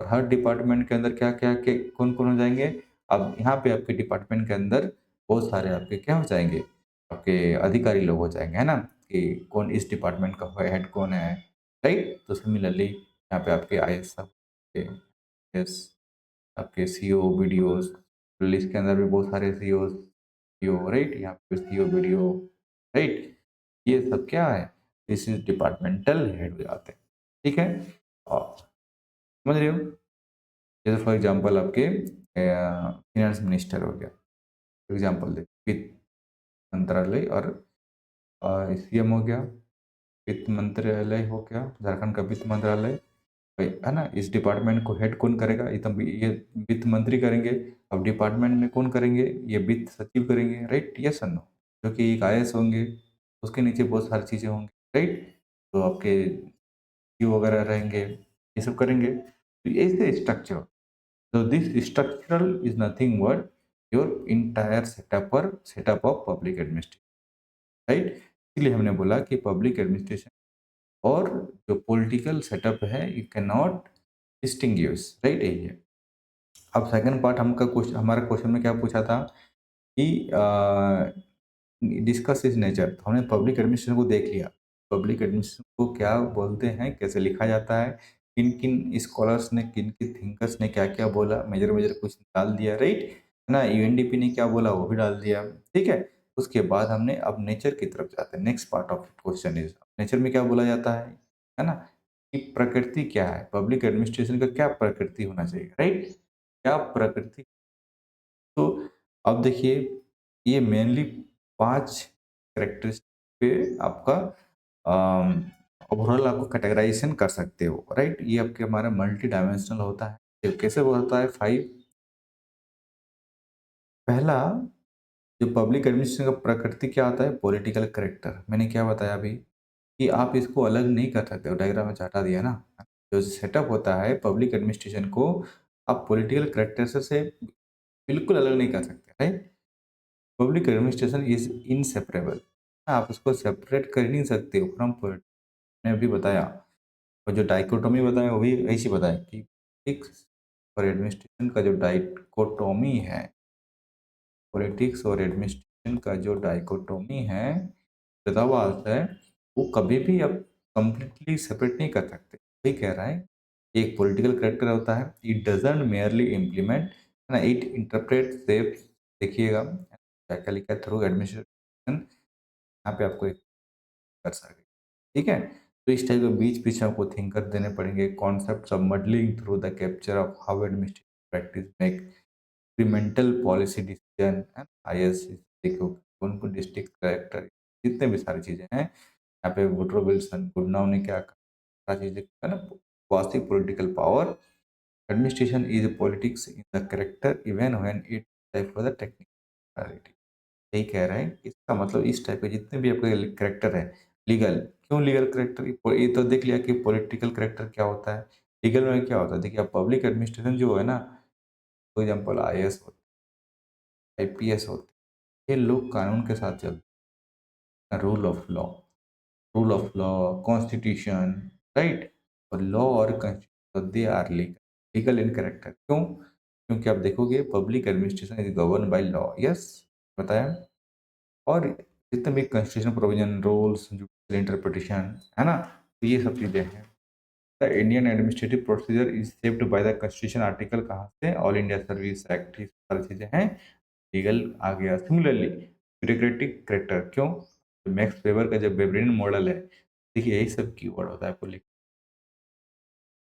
और हर डिपार्टमेंट के अंदर क्या क्या के कौन कौन हो जाएंगे अब यहाँ पे आपके डिपार्टमेंट के अंदर बहुत सारे आपके क्या हो जाएंगे आपके अधिकारी लोग हो जाएंगे है ना कि कौन इस डिपार्टमेंट का हेड कौन है राइट तो सिमिलरली यहाँ पे आपके आई एस यस आपके सीओ वीडियोस लिस्ट के अंदर भी बहुत सारे सीओ सीओ राइट यहाँ पे सीओ वीडियो राइट ये सब क्या है दिस इज डिपार्टमेंटल हेड हो जाते हैं ठीक है और समझ रहे हो जैसे फॉर एग्जांपल आपके फिनेंस मिनिस्टर हो गया एग्जांपल दे वित्त मंत्रालय और सीएम हो गया वित्त मंत्रालय हो गया झारखंड का वित्त मंत्रालय भाई है ना इस डिपार्टमेंट को हेड कौन करेगा ये वित्त मंत्री करेंगे अब डिपार्टमेंट में कौन करेंगे ये वित्त सचिव करेंगे राइट यस और नो जो कि एक आईएएस होंगे उसके नीचे बहुत सारी चीज़ें होंगी राइट तो आपके सीईओ वगैरह रहेंगे ये सब करेंगे तो ऐसे स्ट्रक्चर तो this structural is nothing but your entire setup of public administration right इसलिए हमने बोला कि पब्लिक एडमिनिस्ट्रेशन और जो पॉलिटिकल सेटअप है you can not distinguish right यही है अब सेकंड पार्ट हमका क्वेश्चन हमारा क्वेश्चन में क्या पूछा था कि डिस्कस इज नेचर तो हमने पब्लिक एडमिनिस्ट्रेशन को देख लिया पब्लिक एडमिनिस्ट्रेशन को क्या बोलते हैं कैसे लिखा जाता है किन किन स्कॉलर्स ने किन किन थिंकर्स ने क्या क्या बोला मेजर मेजर कुछ डाल दिया राइट है ना यूएनडीपी ने क्या बोला वो भी डाल दिया ठीक है उसके बाद हमने अब नेचर की तरफ जाते हैं next part of question is nature में क्या बोला जाता है ना कि प्रकृति क्या है, पब्लिक एडमिनिस्ट्रेशन का क्या प्रकृति होना चाहिए, राइट? क्या प्रकृति। तो अब देखिए, ये मेनली 5 कैरेक्टरिस्टिक पे आपका ओवरऑल आपको कैटेगराइज़ेशन कर सकते हो, राइट? ये आपके हमारा मल्टी डायमेंशनल होता है। ये कैसे होता है 5? पहला, जो पब्लिक एडमिनिस्ट्रेशन का प्रकृति क्या होता है? Political character. मैंने क्या बताया अभी कि आप इसको अलग नहीं कर सकते हो, डायग्राम में हटा दिया ना। जो सेटअप होता है पब्लिक एडमिनिस्ट्रेशन को, आप पॉलिटिकल कैरेक्टर से बिल्कुल अलग नहीं कर सकते, right? Public administration is inseparable. आप उसको सेपरेट कर ही नहीं सकते हो फ्रॉम पॉलिटिक्स। मैंने अभी बताया, और जो डाइकोटोमी बताया वो भी ऐसी बताया कि पॉलिटिक्स और एडमिनिस्ट्रेशन का जो डाइकोटोमी है, पॉलिटिक्स और एडमिनिस्ट्रेशन का जो डाइकोटोमी है, विरोधाभास है, वो कभी भी आप कंप्लीटली सेपरेट नहीं कर सकते। वही कह रहा है, एक पॉलिटिकल करेक्टर होता है, इट डजंट मेयरली इम्प्लीमेंट ना, इट इंटरप्रेट शेप्स। देखिएगा क्या क्या लिखा है, थ्रू एडमिनिस्ट्रेशन, यहाँ पे आपको एक कर सके, ठीक है? तो इस टाइप के बीच पीछे आपको थिंकर देने पड़ेंगे, concept of modelling through the capture of how administration practice make incremental policy decision and IS. देखो उनको डिस्ट्रिक्ट कलेक्टर, जितने भी सारी चीज़ें हैं यहाँ पे, वुड्रो विल्सन गुडनाउ ने क्या कहा, सारी चीज़ें है ना, quasi political power, administration is politics in the character even when it type for the technical. यही कह रहे हैं, इसका मतलब इस टाइप के जितने भी आपके करेक्टर है, लीगल, क्यों लीगल करेक्टर, ये तो देख लिया कि पॉलिटिकल करेक्टर क्या होता है, लीगल में क्या होता है। देखिए आप पब्लिक एडमिनिस्ट्रेशन जो है ना, फॉर एग्जाम्पल आईएएस होते, आईपीएस होते, ये लोग कानून के साथ चलते हैं, rule of law, rule of law, constitution, right? और लॉ और constitution they are legal, legal in character. क्यों? क्योंकि आप देखोगे public administration is govern by law, yes, बताया। और जितने भी constitution provision, rules, judicial interpretation है ना, तो ये सब चीज़ें हैं। The Indian administrative procedure is shaped by the constitution article, कहाँ से? ऑल इंडिया सर्विस एक्ट, ये सारी चीज़ें हैं, लीगल आ गया। सिमिलरली ब्यूरोक्रेटिक करेक्टर, क्यों? मैक्स वेबर का जो वेबरियन मॉडल है, देखिए यही सब कीवर्ड होता है आपको लिख,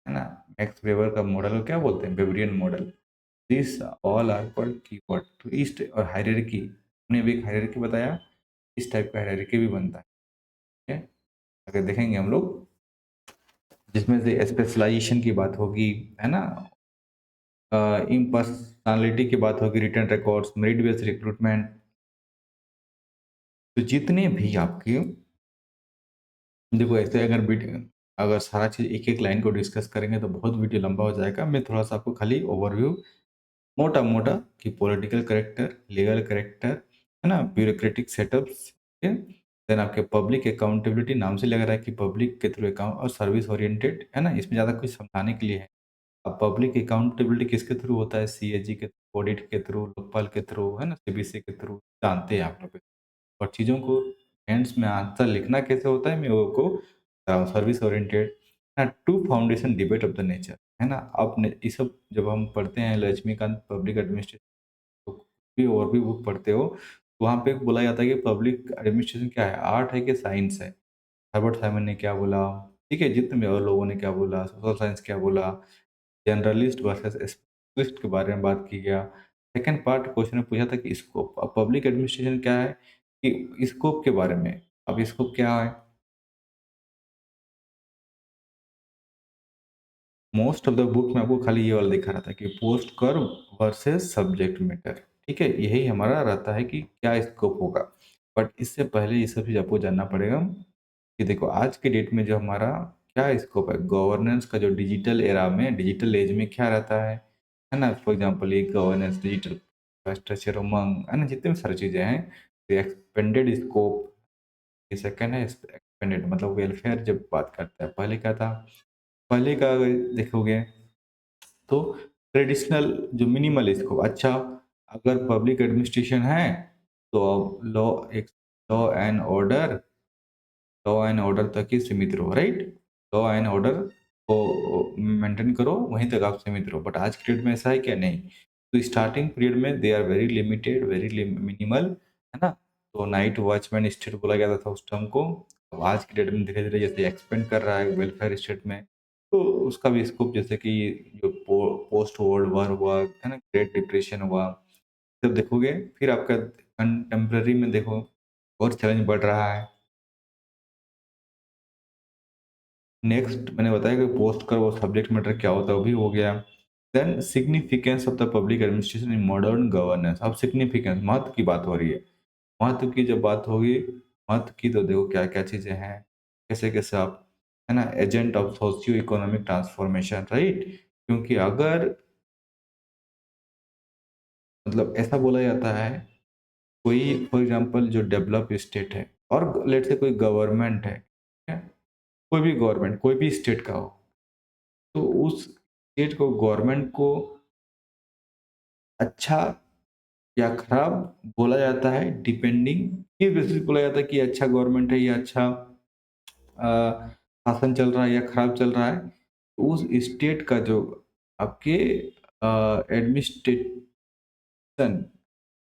है ना? मैक्स वेबर का मॉडल को क्या बोलते हैं? Weberian model. This all are called keyword. तो इस और हायरार्की, हमने भी एक हायरार्की बताया, इस टाइप का हायरार्की भी बनता है, ठीक है? अगर देखेंगे हम लोग, जिसमें से स्पेशलाइजेशन की बात होगी, है ना, इम्पर्सनालिटी की बात होगी, return records, merit based recruitment. तो जितने भी आपके, देखो ऐसे अगर अगर सारा चीज़ एक एक लाइन को डिस्कस करेंगे तो बहुत वीडियो लंबा हो जाएगा। मैं थोड़ा सा आपको खाली ओवरव्यू मोटा मोटा कि पॉलिटिकल करेक्टर, लीगल करेक्टर, है ना, ब्यूरोक्रेटिक सेटअप्स, देन आपके पब्लिक अकाउंटेबिलिटी, नाम से लग रहा है कि पब्लिक के थ्रू अकाउंट, और सर्विस ओरिएंटेड, है ना, इसमें ज़्यादा कुछ समझाने के लिए है। अब पब्लिक अकाउंटेबिलिटी किसके थ्रू होता है? सीएजी के, ऑडिट के थ्रू, लोकपाल के थ्रू, है ना, सीबीसी के थ्रू, जानते हैं आप लोग। और चीज़ों को एंड्स में आंसर लिखना कैसे होता है, मैं वो को सर्विस ओरिएंटेड, ना, to foundation debate of the nature, है ना। आपने ये सब जब हम पढ़ते हैं लक्ष्मीकांत पब्लिक एडमिनिस्ट्रेशन, तो भी और भी बुक पढ़ते हो, तो वहाँ पे बोला जाता है कि पब्लिक एडमिनिस्ट्रेशन क्या है, आर्ट है कि साइंस है। हर्बर्ट साइमन ने क्या बोला, ठीक है, जितने भी और लोगों ने क्या बोला, सोशल साइंस क्या बोला, जनरलिस्ट वर्सेस स्पेशलिस्ट के बारे में बात की गया। सेकंड पार्ट क्वेश्चन में पूछा था कि स्कोप, अब पब्लिक एडमिनिस्ट्रेशन क्या है, कि स्कोप के बारे में। अब स्कोप क्या है? मोस्ट ऑफ द बुक में आपको खाली ये वाला दिखा रहा था कि post curve versus subject matter, ठीक है, यही हमारा रहता है कि क्या स्कोप होगा। बट इससे पहले ये सब चीज़ आपको जानना पड़ेगा कि देखो आज के डेट में जो हमारा क्या स्कोप है, गवर्नेंस का, जो डिजिटल एरा में, डिजिटल एज में क्या रहता है ना, फॉर एग्जांपल ये गवर्नेंस, डिजिटल इंफ्रास्ट्रक्चर, उमंग, है ना, जितने भी सारी चीज़ें हैं, एक्सपेंडेड स्कोप। ये सेकंड है एक्सपेंडेड, मतलब वेलफेयर जब बात करता है, पहले क्या था, पहले का अगर देखोगे तो ट्रेडिशनल जो मिनिमल स्कोप, अच्छा, अगर पब्लिक एडमिनिस्ट्रेशन है तो अब लॉ एंड ऑर्डर तक ही सीमित रहो, राइट? लॉ एंड ऑर्डर को मेंटेन करो, वहीं तक आप सीमित रहो। बट आज के डेट में ऐसा है क्या? नहीं। तो स्टार्टिंग पीरियड में they are very limited, very minimal, है ना। तो नाइट वॉचमैन स्टेट बोला जाता था उस टर्म को, अब आज की डेट में धीरे-धीरे जैसे एक्सपेंड कर रहा है वेलफेयर स्टेट में, तो उसका भी स्कोप जैसे कि जो पोस्ट वर्ल्ड वॉर हुआ, है ना? ग्रेट डिप्रेशन हुआ, जब देखोगे फिर आपका कंटेम्परेरी में देखो और चैलेंज बढ़ रहा है। नेक्स्ट मैंने बताया कि पोस्ट का वो सब्जेक्ट मैटर क्या होता है, वो भी हो गया। Then significance of the public administration in modern governance. अब सिग्निफिकेंस महत्व की बात हो रही है। महत्व की जब बात होगी, महत्व की तो देखो क्या-क्या चीज़ें हैं, कैसे-कैसे आप, है ना? Agent of socio economic transformation, right? क्योंकि अगर मतलब ऐसा बोला जाता है, कोई फॉर एग्ज़ाम्पल जो डेवलप स्टेट है और लेट्स से कोई गवर्नमेंट है, ठीक है? कोई भी गवर्नमेंट, कोई भी स्टेट का हो, तो उस स्टेट को गवर्नमेंट को अच्छा या खराब बोला जाता है डिपेंडिंग किस बेसिस पे बोला जाता है कि अच्छा गवर्नमेंट है या अच्छा शासन चल रहा है या खराब चल रहा है। उस स्टेट का जो आपके एडमिनिस्ट्रेशन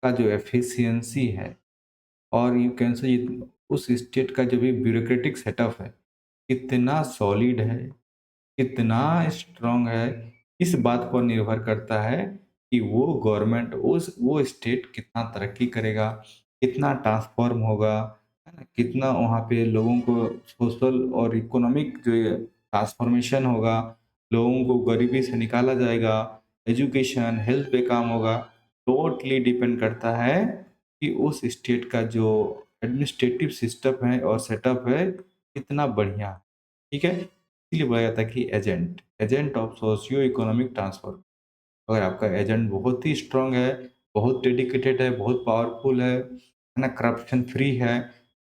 का जो एफिशिएंसी है और यू कैन से उस स्टेट का जो भी ब्यूरोक्रेटिक सेटअप है, कितना सॉलिड है, कितना स्ट्रॉन्ग है, इस बात पर निर्भर करता है कि वो गवर्नमेंट उस वो स्टेट कितना तरक्की करेगा, कितना ट्रांसफ़ॉर्म होगा, है ना? कितना वहाँ पे लोगों को सोशल और इकोनॉमिक जो ये ट्रांसफ़ॉर्मेशन होगा, लोगों को गरीबी से निकाला जाएगा, एजुकेशन, हेल्थ पे काम होगा, टोटली डिपेंड करता है कि उस स्टेट का जो एडमिनिस्ट्रेटिव सिस्टम है और सेटअप है, कितना बढ़िया है, ठीक है? इसीलिए बोला जाता है कि agent of socio economic transfer. अगर आपका एजेंट बहुत ही स्ट्रांग है, बहुत डेडिकेटेड है, बहुत पावरफुल है ना? करप्शन फ्री है,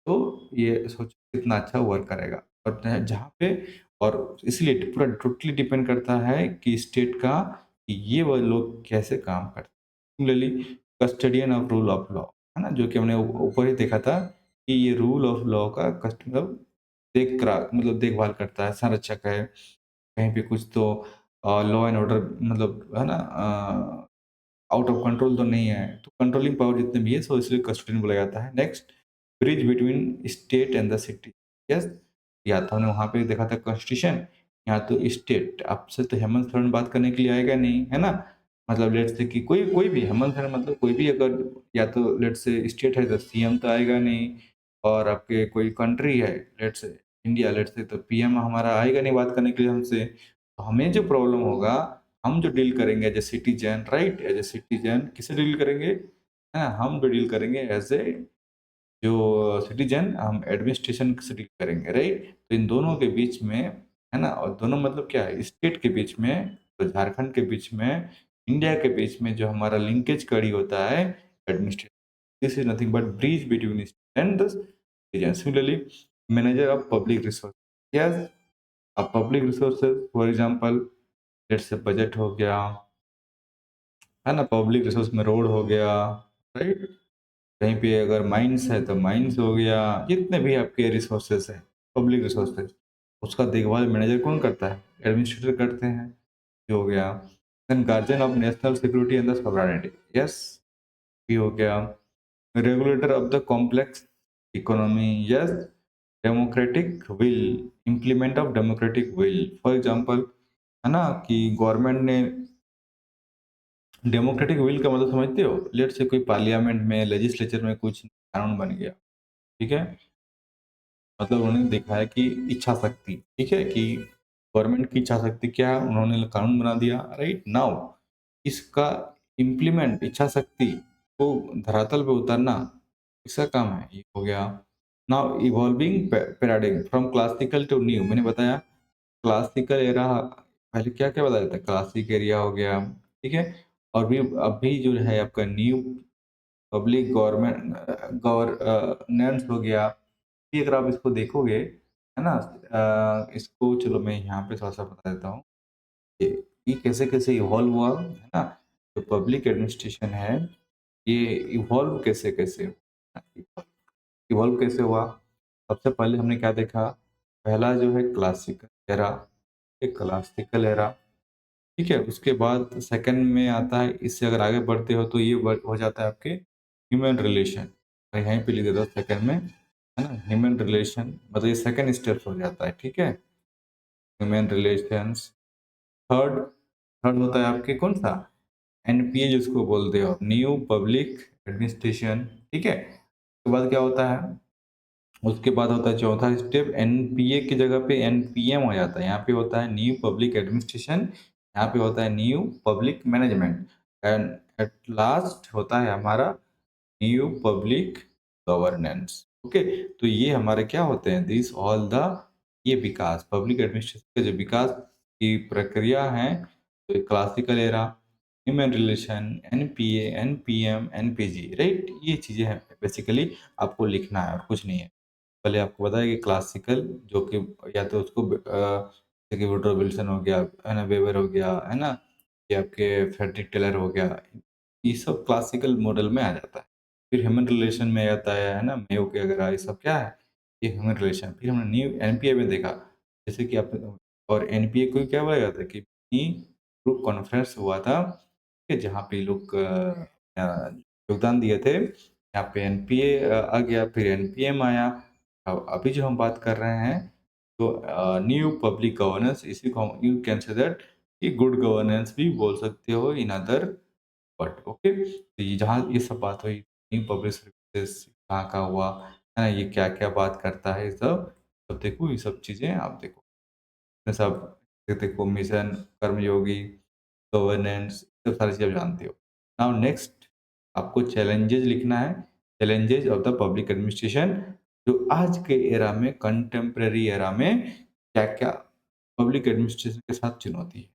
तो ये सोचो कितना अच्छा वर्क करेगा। और जहाँ पे और इसलिए पूरा टोटली डिपेंड करता है कि स्टेट का कि ये वो लोग कैसे काम करते हैं। Similarly custodian of rule of law, है ना? जो कि हमने ऊपर ही देखा था कि ये रूल ऑफ लॉ का मतलब देखभाल करता है, संरक्षक है। कहीं पे कुछ तो लॉ एंड ऑर्डर मतलब है ना आउट ऑफ कंट्रोल तो नहीं है, तो कंट्रोलिंग पावर जितने भी है सो इसलिए कस्टोडियन बोला जाता है। Next, bridge between state and the city. Yes, या तो हमने वहाँ पे देखा था कॉन्स्टिट्यूशन, यहाँ तो स्टेट। आपसे तो हेमंत सोरेन बात करने के लिए आएगा नहीं, है ना? मतलब लेट्स से कि कोई कोई भी हेमंत सोरेन मतलब कोई भी अगर या तो लेट्स से स्टेट है तो सीएम तो आएगा नहीं, और आपके कोई कंट्री है let's say India let's say, तो पीएम हमारा आएगा नहीं बात करने के लिए हमसे। तो हमें जो प्रॉब्लम होगा, हम जो डील करेंगे as a citizen, right? As a citizen किससे डील करेंगे, है ना? हम जो डील करेंगे एज ए जो सिटीजन, हम एडमिनिस्ट्रेशन से डील करेंगे, राइट? तो इन दोनों के बीच में, है ना? और दोनों मतलब क्या है, स्टेट के बीच में, तो झारखंड के बीच में, इंडिया के बीच में जो हमारा लिंकेज कड़ी होता है administration, this is nothing but bridge between state and the citizen. Similarly manager of public resource. Yes, अब पब्लिक रिसोर्सेज फॉर एग्जांपल जैसे बजट हो गया, है ना? पब्लिक रिसोर्स में रोड हो गया, राइट? कहीं पे अगर माइन्स है तो माइन्स हो गया, जितने भी आपके रिसोर्सेज हैं, पब्लिक रिसोर्सेज, उसका देखभाल मैनेजर कौन करता है? एडमिनिस्ट्रेटर करते हैं, ये हो गया। Then guardian of national security and the sovereignty. Yes, ये हो गया। Regulator of the complex economy. Yes, democratic will, implement of democratic will. For example, है ना कि गवर्नमेंट ने डेमोक्रेटिक विल का मतलब समझते हो? लेट्स से कोई पार्लियामेंट में, लेजिस्लेचर में कुछ कानून बन गया, ठीक है? मतलब उन्होंने दिखाया कि इच्छा शक्ति, ठीक है? कि गवर्नमेंट की इच्छा शक्ति क्या है, उन्होंने कानून बना दिया, राइट? नाउ इसका इम्प्लीमेंट इच्छा शक्ति को धरातल पे उतारना किसका काम है? ये हो गया। Now evolving paradigm from classical to new, मैंने बताया क्लासिकल एरा पहले क्या-क्या बताया था? क्लासिक एरिया हो गया, ठीक है? और भी अभी जो है आपका न्यू पब्लिक गवर्नेंस हो गया। ये अगर आप इसको देखोगे, है ना? इसको चलो मैं यहाँ पे थोड़ा-सा बता देता हूँ कि ये कैसे-कैसे इवॉल्व हुआ, है ना? जो पब्लिक एडमिनिस्ट्रेशन है, ये इवॉल्व कैसे-कैसे इवॉल्व कैसे हुआ? सबसे पहले हमने क्या देखा? पहला जो है क्लासिकल एरा, एक क्लासिकल एरा, ठीक है? उसके बाद सेकंड में आता है, इससे अगर आगे बढ़ते हो तो ये हो जाता है आपके ह्यूमन रिलेशन। मैं यहीं पे लिख देता हूँ सेकंड में, है ना। ह्यूमन रिलेशन मतलब ये सेकंड स्टेप हो जाता है, ठीक है। Human relations. थर्ड थर्ड होता है आपके कौन सा, एनपीए जिसको बोलते हो, न्यू पब्लिक एडमिनिस्ट्रेशन, ठीक है। उसके बाद क्या होता है, उसके बाद होता है चौथा स्टेप, एनपीए की जगह पे एनपीएम हो जाता है। यहाँ पे होता है न्यू पब्लिक एडमिनिस्ट्रेशन, यहाँ पे होता है new public management, and at last होता है हमारा न्यू पब्लिक गवर्नेंस। ओके, तो ये हमारे क्या होते हैं, दिस ऑल द, ये विकास, पब्लिक एडमिनिस्ट्रेशन के जो विकास की प्रक्रिया है, तो classical era, human relation, NPA, NPM, NPG, right, ये चीजें हैं बेसिकली आपको लिखना है और कुछ नहीं है। पहले आपको बताया कि क्लासिकल जो कि या तो उसको जैसे कि वुडरो विल्सन हो गया, है ना, वेबर हो गया, है ना, ये आपके फ्रेडरिक टेलर हो गया, ये सब क्लासिकल मॉडल में आ जाता है। फिर ह्यूमन रिलेशन में आता है ना, मेयो के वगैरह, ये सब क्या है, ये ह्यूमन रिलेशन। फिर हमने न्यू एनपीए में देखा, जैसे कि आप, और एनपीए को क्या बोला जाता है कि ग्रुप कॉन्फ्रेंस हुआ था कि जहाँ पे लोग योगदान दिए थे, यहाँ पे एनपीए आ गया, फिर एनपीएम आया। अब अभी जो हम बात कर रहे हैं, तो न्यू पब्लिक गवर्नेंस, इसी को यू कैन से दैट कि गुड गवर्नेंस भी बोल सकते हो इन अदर, बट ओके। तो ये जहाँ ये सब बात हुई, न्यू पब्लिक सर्विसेज कहाँ का हुआ, है ना, ये क्या क्या बात करता है, ये सब सब देखो, ये सब चीज़ें आप देखो, ये सब देखो, मिशन, कर्मयोगी, गवर्नेंस, सब सारी चीज़ें आप जानते हो। नाउ नेक्स्ट आपको चैलेंजेस लिखना है, challenges of the public administration, जो आज के एरा में, कंटेम्प्रेरी एरा में क्या-क्या पब्लिक एडमिनिस्ट्रेशन के साथ चुनौती है।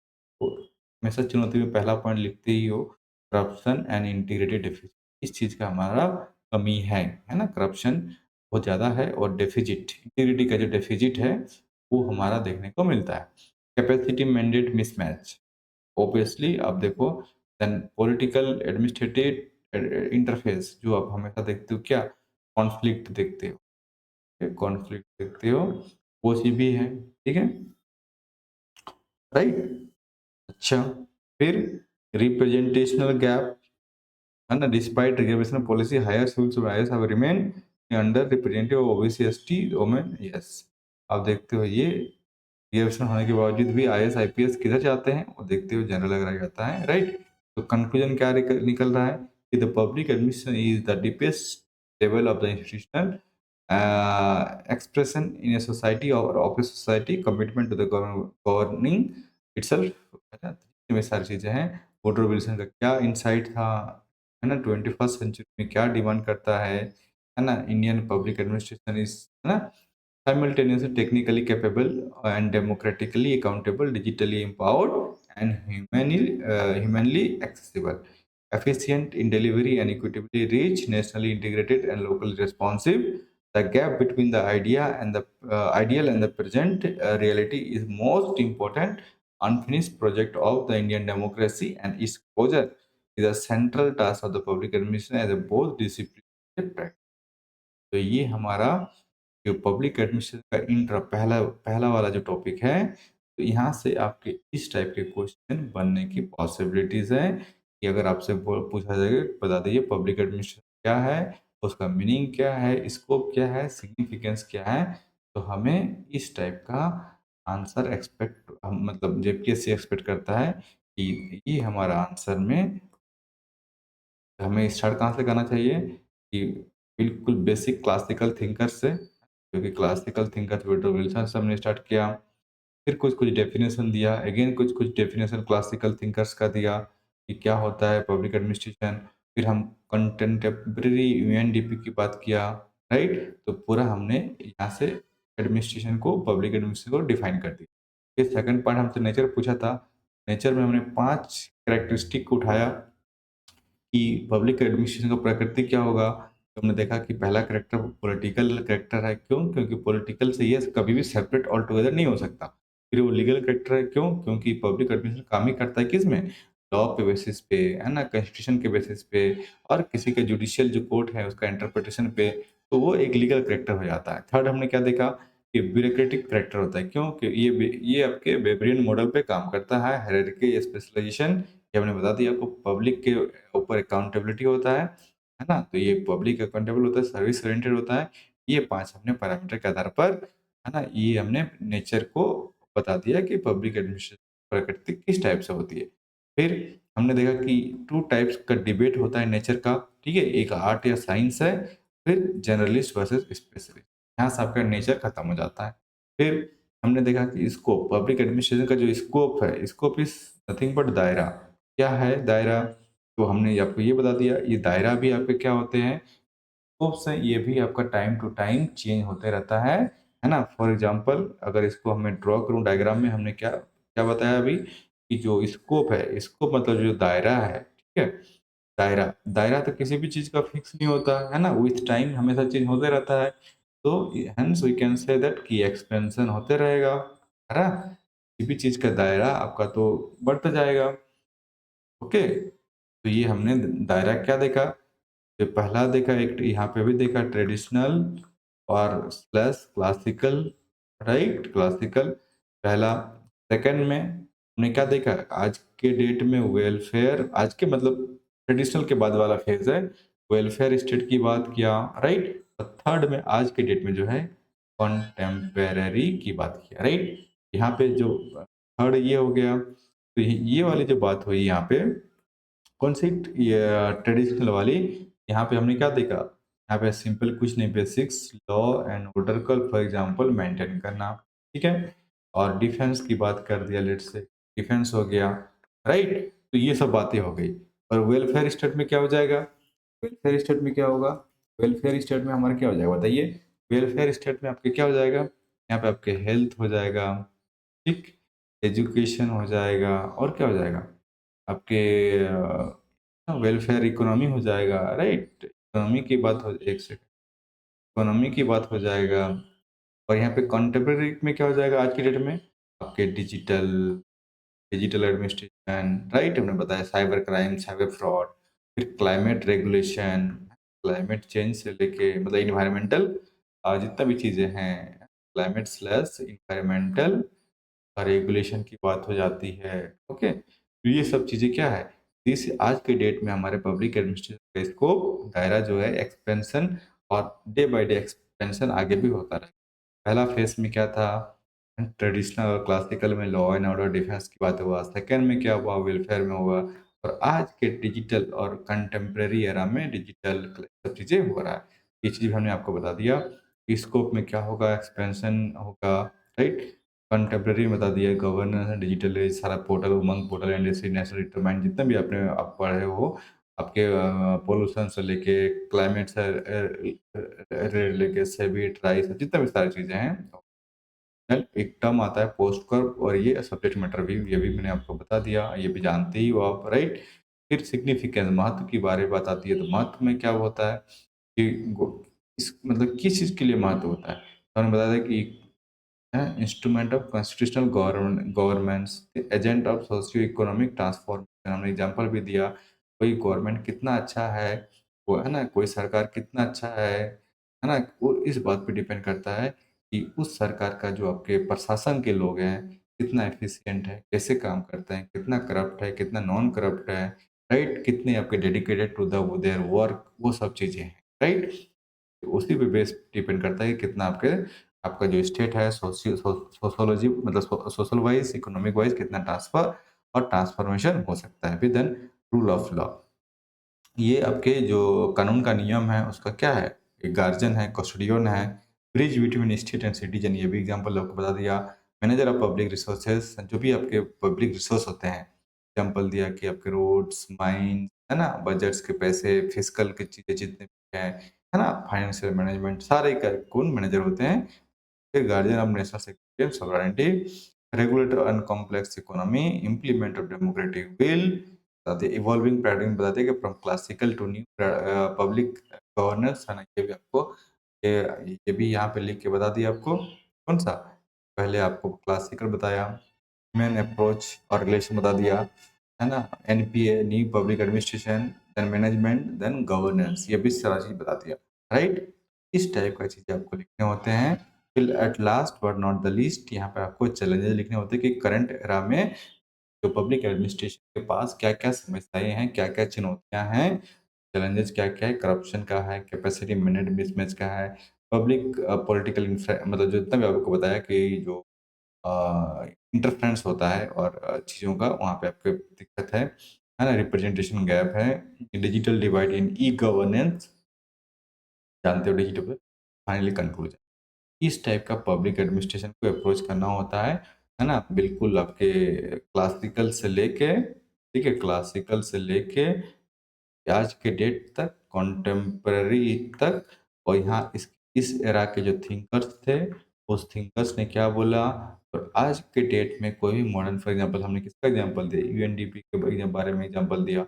तो हमेशा चुनौती में पहला पॉइंट लिखते ही हो, करप्शन एंड इंटीग्रिटी डेफिसिट, इस चीज़ का हमारा कमी है ना? करप्शन बहुत ज़्यादा है और डेफिसिट, इंटीग्रिटी का जो डेफिसिट है, वो हमारा देखने को मिलता है। कैपेसिटी मैंडेट मिसमैच, ऑब्वियसली आप देखो, देन पॉलिटिकल एडमिनिस्ट्रेटिव इंटरफेस, जो आप हमेशा देखते हो क्या, कॉन्फ्लिक्ट देखते हो, कॉन्फ्लिक्ट देखते हो, वो चीज भी है, ठीक है, राइट। अच्छा, फिर रिप्रेजेंटेशनल गैप, है ना, despite reservation policy, higher civil rights have remain under representative OBC ST women, yes, आप देखते हो ये रिजर्वेशन होने के बावजूद भी आईएएस आईपीएस किधर जाते हैं, वो देखते हुए जनरल अगर जाता है, राइट। तो कंक्लूजन क्या निकल रहा है कि the public administration is the deepest level of the institutional expression in a society or of a society commitment to the governing itself, है ना, तो ये सारी चीजें हैं। वुडरो विल्सन का क्या इंसाइट था, है ना, 21st सेंचुरी में क्या डिमांड करता है ना, इंडियन पब्लिक एडमिनिस्ट्रेशन इज, है ना, simultaneously technically capable and democratically accountable, digitally empowered, and humanly accessible, efficient in delivery and equitably rich, nationally integrated and locally responsive. The gap between the idea and the ideal and the present reality is most important unfinished project of the Indian democracy, and its closure is a central task of the public administration as a both discipline and practice. तो ये हमारा जो public administration का intra पहला पहला वाला जो topic है, तो यहाँ से आपके इस टाइप के क्वेश्चन बनने की पॉसिबिलिटीज है कि अगर आपसे पूछा जाएगा, बता दीजिए पब्लिक एडमिनिस्ट्रेशन क्या है, उसका मीनिंग क्या है, स्कोप क्या है, सिग्निफिकेंस क्या है, तो हमें इस टाइप का आंसर एक्सपेक्ट, हम मतलब जेपीएससी एक्सपेक्ट करता है कि ये हमारा आंसर में, हमें स्टार्ट कहाँ से करना चाहिए कि बिल्कुल बेसिक क्लासिकल थिंकर से, क्योंकि क्लासिकल थिंकर विक्टर विल्सन से हमने स्टार्ट किया। फिर कुछ कुछ डेफिनेशन दिया, अगेन कुछ कुछ डेफिनेशन क्लासिकल थिंकर्स का दिया कि क्या होता है पब्लिक एडमिनिस्ट्रेशन। फिर हम कंटेम्प्रेरी यूएनडीपी की बात किया, राइट। तो पूरा हमने यहाँ से एडमिनिस्ट्रेशन को, पब्लिक एडमिनिस्ट्रेशन को डिफाइन कर दिया। फिर सेकंड पार्ट हमसे नेचर पूछा था, नेचर में हमने 5 कैरेक्टरिस्टिक उठाया कि पब्लिक एडमिनिस्ट्रेशन का प्रकृति क्या होगा। तो हमने देखा कि पहला कैरेक्टर पॉलिटिकल कैरेक्टर है, क्यों, क्योंकि पॉलिटिकल से ये कभी भी सेपरेट ऑल टुगेदर नहीं हो सकता। फिर वो लीगल कैरेक्टर है, क्यों, क्योंकि पब्लिक एडमिनिस्ट्रेशन काम ही करता है किसमें, लॉ के बेसिस पे, है ना, कॉन्स्टिट्यूशन के बेसिस पे, और किसी का जुडिशियल जो कोर्ट है उसका इंटरप्रिटेशन पे, तो वो एक लीगल कैरेक्टर हो जाता है। थर्ड हमने क्या देखा कि ब्यूरोक्रेटिक कैरेक्टर होता है, क्यों, कि ये आपके वेबरियन मॉडल पे काम करता है, हायरार्की स्पेशलाइजेशन, ये हमने बता दिया आपको। पब्लिक के ऊपर अकाउंटेबिलिटी होता है ना, तो ये पब्लिक अकाउंटेबल होता है, सर्विस ओरिएंटेड होता है, ये 5 हमने पैरामीटर के आधार पर, है ना, ये हमने नेचर को बता दिया कि पब्लिक एडमिनिस्ट्रेशन प्रकृति किस टाइप से होती है। फिर हमने देखा कि 2 टाइप्स का डिबेट होता है नेचर का, ठीक है? एक आर्ट या साइंस है, फिर जनरलिस्ट वर्सेस स्पेशलिस्ट। यहाँ से आपका नेचर खत्म हो जाता है। फिर हमने देखा कि स्कोप, पब्लिक एडमिनिस्ट्रेशन का जो स्कोप है, स्कोप इज़ नथिंग बट दायरा। क्या है दायरा? तो हमने आपको ये बता दिया, ये दायरा भी आपके क्या होते हैं, स्कोप्स हैं, ये भी आपका टाइम टू टाइम चेंज होते रहता है ना? फॉर एग्ज़ाम्पल अगर इसको मैं ड्रॉ करूँ डायग्राम में, हमने क्या क्या बताया अभी कि जो स्कोप है, स्कोप मतलब जो दायरा है, ठीक है? दायरा, दायरा तो किसी भी चीज़ का फिक्स नहीं होता, है ना? विथ टाइम हमेशा चेंज होते रहता है। तो hence we can say that कि एक्सपेंशन होते रहेगा, है ना? किसी भी चीज़ का दायरा आपका तो बढ़ता जाएगा, ओके? तो ये हमने दायरा क्या देखा? जो पहला देखा, एक यहाँ पे भी देखा ट्रेडिशनल और स्लैश क्लासिकल, राइट? क्लासिकल पहला। सेकंड में हमने क्या देखा? आज के डेट में वेलफेयर, आज के मतलब ट्रेडिशनल के बाद वाला फेज़ है, वेलफेयर स्टेट की बात किया, राइट? और थर्ड में आज के डेट में जो है कंटेम्परेरी की बात किया, राइट? यहाँ पे जो थर्ड ये हो गया, तो ये वाली जो बात हुई यहाँ पे कौन सी ये ट्रेडिशनल वाली, यहाँ पे हमने क्या देखा? यहाँ पे सिंपल कुछ नहीं, बेसिक्स लॉ एंड ऑर्डर का फॉर एग्जांपल मेंटेन करना, ठीक है? और डिफेंस की बात कर दिया, लेट्स से डिफेंस हो गया, राइट? तो ये सब बातें हो गई। और वेलफेयर स्टेट में क्या हो जाएगा? वेलफेयर स्टेट में क्या होगा? वेलफेयर स्टेट में हमारा क्या हो जाएगा बताइए? वेलफेयर स्टेट में आपके क्या हो जाएगा? यहाँ पे आपके हेल्थ हो जाएगा, ठीक? एजुकेशन हो जाएगा और क्या हो जाएगा? आपके वेलफेयर इकोनॉमी हो जाएगा, राइट? इकोनॉमी की बात हो, एक सेकंड, इकोनॉमी की बात हो जाएगा। और यहाँ पे कंटेम्परेरी में क्या हो जाएगा आज की डेट में? आपके डिजिटल, डिजिटल एडमिनिस्ट्रेशन, राइट? हमने बताया साइबर क्राइम, साइबर फ्रॉड, फिर क्लाइमेट रेगुलेशन, क्लाइमेट चेंज से लेके मतलब एनवायरमेंटल जितना भी चीज़ें हैं, क्लाइमेट स्लैश एनवायरमेंटल रेगुलेशन की बात हो जाती है, ओके? तो ये सब चीज़ें क्या है, इस आज के डेट में हमारे पब्लिक एडमिनिस्ट्रेशन का स्कोप, दायरा जो है एक्सपेंशन, और डे बाय डे एक्सपेंशन आगे भी होता रहे। पहला फेज़ में क्या था? ट्रेडिशनल और क्लासिकल में लॉ एंड ऑर्डर डिफेंस की बात हुआ, सेकंड में क्या हुआ? वेलफेयर में हुआ, और आज के डिजिटल और कंटेम्परेरी एरा में डिजिटल सब चीज़ें हो रहा है। ये चीज़ भी हमने आपको बता दिया। स्कोप में क्या होगा? एक्सपेंशन होगा, राइट? कंटेम्परेरी में बता दिया, गवर्नेंस एंड डिजिटल एज, सारा पोर्टल, उमंग पोर्टल, इंडस्ट्री नेशनल डिटरमाइन, जितने भी आपने आप पढ़े हो, आपके पॉल्यूशन से लेके क्लाइमेट से लेके सेबी, ट्राइस, जितने भी सारी चीज़ें हैं, वेल एक टर्म आता है पोस्ट कर्व, और ये सब्जेक्ट मैटर भी, ये भी मैंने आपको बता दिया, ये भी जानते ही हो आप, राइट? फिर सिग्निफिकेंस, महत्व की बारे बात आती है, तो महत्व में क्या होता है कि इस मतलब किस चीज़ के लिए महत्व होता है? तो हमने बताया था कि instrument of constitutional governments, agent of socio economic transformation, हमने एग्जांपल भी दिया। कोई गवर्नमेंट कितना अच्छा है, वो है ना, कोई सरकार कितना अच्छा है ना? वो इस बात पे डिपेंड करता है कि उस सरकार का जो आपके प्रशासन के लोग हैं, कितना एफिशिएंट है, कैसे काम करते हैं, कितना करप्ट है, कितना नॉन करप्ट है, राइट? कितने आपके dedicated to the their work, वो सब चीज़ें हैं, राइट? उसी पे बेस डिपेंड करता है कि कितना आपके आपका जो स्टेट है सोशियोलॉजी मतलब सोशल वाइज, इकोनॉमिक वाइज कितना ट्रांसफर और ट्रांसफॉर्मेशन हो सकता है। फिर देन रूल ऑफ लॉ, ये आपके जो कानून का नियम है उसका क्या है? एक गार्जियन है, कस्टोडियन है, bridge between state and citizen, ये भी एग्जांपल आपको बता दिया। मैनेजर ऑफ पब्लिक रिसोर्सेज, जो भी आपके पब्लिक रिसोर्स होते हैं, एग्जांपल दिया कि आपके रोड्स, माइंस, है ना? बजट्स के पैसे, फिस्कल की चीज़ें जितने भी हैं, है ना? फाइनेंशियल मैनेजमेंट, सारे का कौन मैनेजर होते हैं? The guardian of national security and sovereignty, regulator and complex economy, implement of democratic will, the evolving paradigm बताते हैं कि from classical to new public governance, है ना? ये भी आपको ये ये भी यहाँ पे लिख के बता दिया आपको। कौन सा? पहले आपको क्लासिकल बताया, मेन अप्रोच और रिलेशन बता दिया, है ना? NPA, new public administration, then management, then governance, ये भी सारा चीज़ बता दिया, राइट? इस टाइप का चीज़ें आपको लिखने होते हैं। फिर at last but not the least, यहाँ पे आपको चैलेंजेस लिखने होते हैं कि करंट एरा में जो पब्लिक एडमिनिस्ट्रेशन के पास क्या-क्या समस्याएँ हैं, क्या-क्या चुनौतियाँ हैं, चैलेंजेस क्या-क्या है, करप्शन का है, कैपेसिटी मैनेज मिसमैच का है, पब्लिक पॉलिटिकल मतलब जो जितना भी आपको बताया कि जो इंटरफेरेंस होता है और चीज़ों का वहाँ पे आपको दिक्कत है ना? रिप्रेजेंटेशन गैप है, डिजिटल डिवाइड इन ई-गवर्नेंस, जानते हो डिजिटल फाइनली कंक्लूजन। इस टाइप का पब्लिक एडमिनिस्ट्रेशन को अप्रोच करना होता है ना? बिल्कुल आपके क्लासिकल से लेके, ठीक है? क्लासिकल से लेके आज के डेट तक, कॉन्टेम्पररी तक, और यहाँ इस एरा के जो थिंकर्स थे, उस थिंकर्स ने क्या बोला, और आज के डेट में कोई भी मॉडर्न, फॉर एग्ज़ाम्पल हमने किसका एग्ज़ाम्पल दिया? यूएनडीपी के बारे में एग्ज़ाम्पल दिया।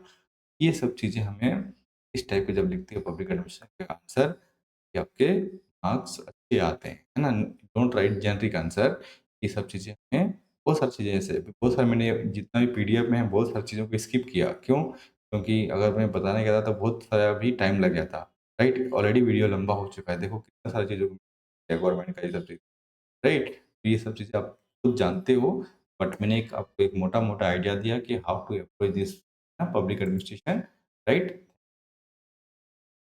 ये सब चीज़ें हमें इस टाइप के जब लिखते हो पब्लिक एडमिनिस्ट्रेशन का आंसर, कि आपके मार्क्स अच्छे आते हैं, है ना? Don't write generic answer. ये सब चीज़ें हमें, बहुत सारी चीज़ें ऐसे बहुत सारे, मैंने जितना भी पीडीएफ में है बहुत सारी चीज़ों को स्किप किया। क्यों? क्योंकि अगर मैं बताने गया था तो बहुत सारा भी टाइम लग गया था, राइट? ऑलरेडी वीडियो लंबा हो चुका है। देखो कितना सारी चीज़ों को गवर्नमेंट का ये सब चीज़, राइट? तो ये सब चीज़ें आप खुद जानते हो, बट मैंने एक आपको एक मोटा-मोटा आइडिया दिया कि how to approach this public administration, right?